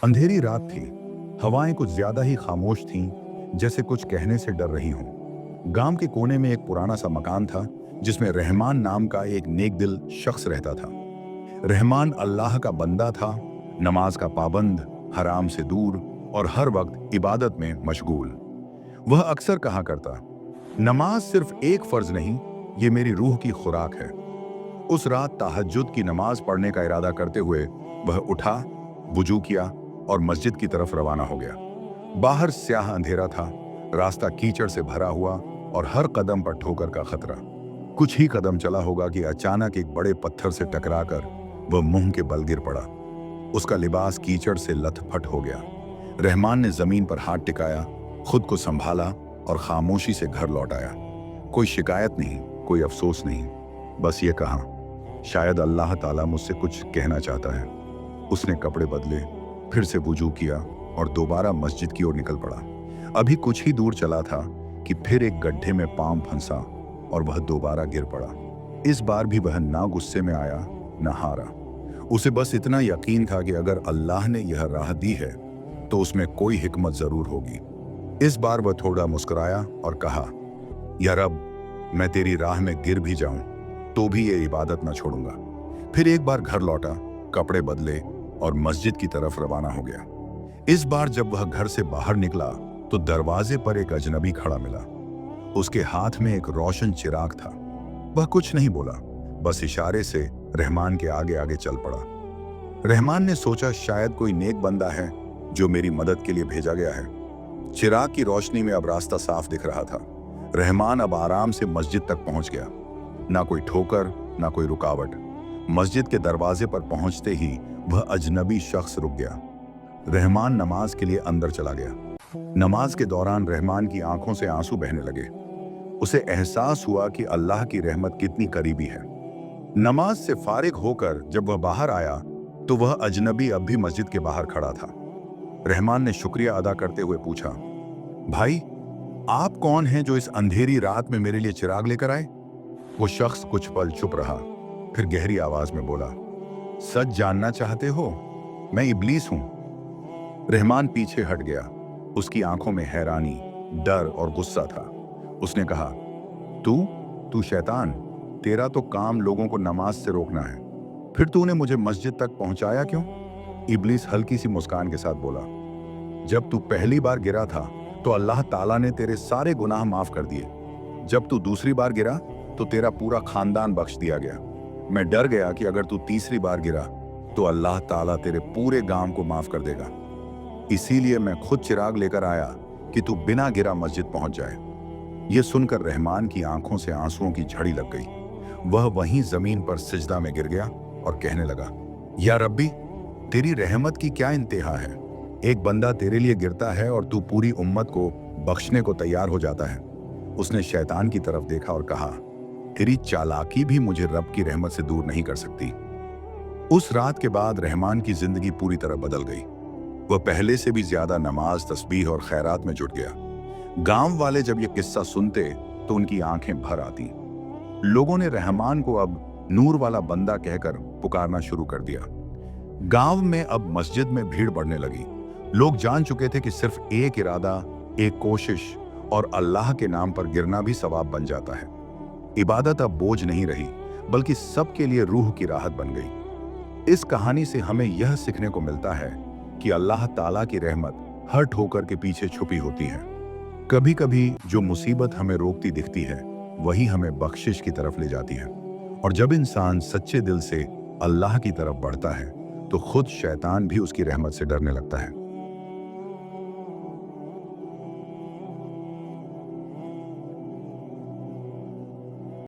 अंधेरी रात थी। हवाएं कुछ ज्यादा ही खामोश थीं, जैसे कुछ कहने से डर रही हों। गांव के कोने में एक पुराना सा मकान था, जिसमें रहमान नाम का एक नेकदिल शख्स रहता था। रहमान अल्लाह का बंदा था, नमाज का पाबंद, हराम से दूर और हर वक्त इबादत में मशगूल। वह अक्सर कहा करता, नमाज सिर्फ एक फर्ज नहीं, ये मेरी रूह की खुराक है। उस रात तहज्जुद की नमाज पढ़ने का इरादा करते हुए वह उठा, वुजू किया और मस्जिद की तरफ रवाना हो गया। बाहर स्याह अंधेरा था, रास्ता कीचड़ से भरा हुआ और हर कदम पर ठोकर का खतरा। कुछ ही कदम चला होगा कि अचानक एक बड़े पत्थर से टकराकर वह मुंह के बल गिर पड़ा। उसका लिबास कीचड़ से लथपथ हो गया। रहमान ने जमीन पर हाथ टिकाया, खुद को संभाला और खामोशी से घर लौट आया। कोई शिकायत नहीं, कोई अफसोस नहीं, बस ये कहा, शायद अल्लाह ताला मुझसे कुछ कहना चाहता है। उसने कपड़े बदले, फिर से वुजू किया और दोबारा मस्जिद की ओर निकल पड़ा। अभी कुछ ही दूर चला था कि फिर एक गड्ढे में पांव फंसा और वह दोबारा गिर पड़ा। इस बार भी वह ना गुस्से में आया, ना हारा। उसे बस इतना यकीन था कि अगर अल्लाह ने यह राह दी है तो उसमें कोई हिकमत जरूर होगी। इस बार वह थोड़ा मुस्कुराया और कहा, या रब, मैं तेरी राह में गिर भी जाऊं तो भी ये इबादत ना छोड़ूंगा। फिर एक बार घर लौटा, कपड़े बदले और मस्जिद की तरफ रवाना हो गया। इस बार जब वह घर से बाहर निकला तो दरवाजे पर एक अजनबी खड़ा मिला। उसके हाथ में एक रोशन चिराग था। वह कुछ नहीं बोला, बस इशारे से रहमान के आगे आगे चल पड़ा। रहमान ने सोचा, शायद कोई नेक बंदा है जो मेरी मदद के लिए भेजा गया है। चिराग की रोशनी में अब रास्ता साफ दिख रहा था। रहमान अब आराम से मस्जिद तक पहुंच गया। ना कोई ठोकर, ना कोई रुकावट। मस्जिद के दरवाजे पर पहुंचते ही वह अजनबी शख्स रुक गया। रहमान नमाज के लिए अंदर चला गया। नमाज के दौरान रहमान की आंखों से आंसू बहने लगे। उसे एहसास हुआ कि अल्लाह की रहमत कितनी करीबी है। नमाज से फारिग होकर जब वह बाहर आया तो वह अजनबी अब भी मस्जिद के बाहर खड़ा था। रहमान ने शुक्रिया अदा करते हुए पूछा, भाई, आप कौन हैं जो इस अंधेरी रात में मेरे लिए चिराग लेकर आए? वो शख्स कुछ पल चुप रहा, फिर गहरी आवाज में बोला, सच जानना चाहते हो? मैं इब्लीस हूं। रहमान पीछे हट गया। उसकी आंखों में हैरानी, डर और गुस्सा था। उसने कहा, तू शैतान, तेरा तो काम लोगों को नमाज से रोकना है, फिर तूने मुझे मस्जिद तक पहुंचाया क्यों? इब्लीस हल्की सी मुस्कान के साथ बोला, जब तू पहली बार गिरा था तो अल्लाह ताला ने तेरे सारे गुनाह माफ कर दिए। जब तू दूसरी बार गिरा तो तेरा पूरा खानदान बख्श दिया गया। मैं डर गया कि अगर तू तीसरी बार गिरा तो अल्लाह ताला तेरे पूरे गांव को माफ कर देगा। इसीलिए मैं खुद चिराग लेकर आया कि तू बिना गिरा मस्जिद पहुंच जाए। यह सुनकर रहमान की आंखों से आंसुओं की झड़ी लग गई। वह वहीं जमीन पर सिजदा में गिर गया और कहने लगा, या रब्बी, तेरी रहमत की क्या इंतहा है। एक बंदा तेरे लिए गिरता है और तू पूरी उम्मत को बख्शने को तैयार हो जाता है। उसने शैतान की तरफ देखा और कहा, तेरी चालाकी भी मुझे रब की रहमत से दूर नहीं कर सकती। उस रात के बाद रहमान की जिंदगी पूरी तरह बदल गई। वह पहले से भी ज्यादा नमाज, तस्बीह और खैरात में जुट गया। गांव वाले जब यह किस्सा सुनते तो उनकी आंखें भर आती। लोगों ने रहमान को अब नूर वाला बंदा कहकर पुकारना शुरू कर दिया। गांव में अब मस्जिद में भीड़ बढ़ने लगी। लोग जान चुके थे कि सिर्फ एक इरादा, एक कोशिश और अल्लाह के नाम पर गिरना भी सवाब बन जाता है। इबादत अब बोझ नहीं रही, बल्कि सबके लिए रूह की राहत बन गई। इस कहानी से हमें यह सीखने को मिलता है कि अल्लाह ताला की रहमत हर ठोकर के पीछे छुपी होती है। कभी कभी जो मुसीबत हमें रोकती दिखती है, वही हमें बख्शिश की तरफ ले जाती है। और जब इंसान सच्चे दिल से अल्लाह की तरफ बढ़ता है तो खुद शैतान भी उसकी रहमत से डरने लगता है।